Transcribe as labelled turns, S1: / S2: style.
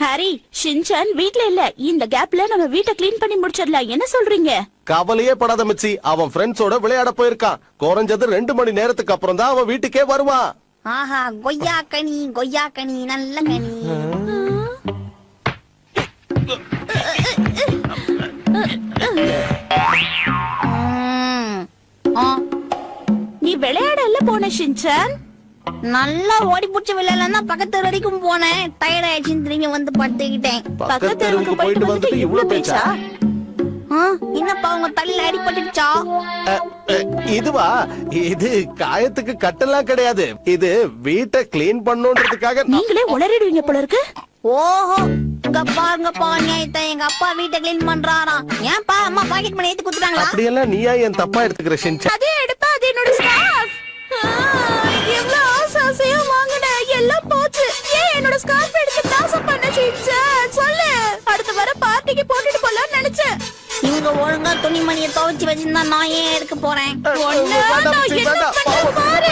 S1: Harry, Shinchan வீட்ல இல்ல. இந்த கேப்ல நம்ம வீட்டை க்ளீன் பண்ணி முடிச்சிடலாம். என்ன சொல்றீங்க?
S2: கவலையே படாத மிச்சி, அவன் ஃப்ரெண்ட்ஸோட விளையாட போயிருக்கான். குறைஞ்சது 2 மணி நேரத்துக்கு அப்புறம் தான் அவன் வீட்டுக்கே வருவான்.
S3: ஆஹா, கொய்யா கனி நல்ல கனி.
S1: நீ விளையாடல போன ஷின்சான்?
S3: நல்லா ஓடி புடிச்ச விளையாடலாம் தான் பக்கத்து வரைக்கும் போனேன். டயர்ட் ஆயிடுச்சுன்னு திரும்பி வந்து படுத்துக்கிட்டேன்.
S2: பக்கத்து தெருவுக்கு போயிட்டு வந்துட்டு இவ்வளவு பேச்சா?
S3: என்னப்பா உங்க தலையில அடிபட்டுச்சா?
S2: இதுவா? இது காயத்துக்கு கட்டெல்லாம் கிடையாது. இது வீட்டை கிளீன் பண்ணணும்ன்றதுக்காக.
S1: நீங்களே உளறிடுவீங்க போல இருக்கு.
S3: ஓஹோ, இங்க பாருங்கப்பா நியாயத்தை. எங்க அப்பா வீட்டை கிளீன் பண்றாராம். ஏன்பா அம்மா பாக்கெட் மணி ஏத்தி குடுத்துட்டாங்களா?
S2: அப்படியெல்லாம் நீயா என் தப்பா எடுத்துக்கிற ஷின்சான்?
S1: அதே எடுப்பா, அது என்னோட ஸ்கார்ஃப். எவ்வளவு ஆசையா வாங்குனேன், எல்லாம் போச்சு. ஏன் என்னோட ஸ்கார்ஃப் எடுத்து நாசம் பண்ண ஷின்சான்? சொல்லு. அடுத்த வர பார்ட்டிக்கு போட்டுட்டு போலாம்னு நினைச்சேன்.
S3: இவங்க ஒழுங்கா துணிமணியை துவைச்சு வச்சிருந்தா நான் ஏன் எடுக்க போறேன்?
S1: ஒண்ணு நான் என்ன பண்ண பாரு.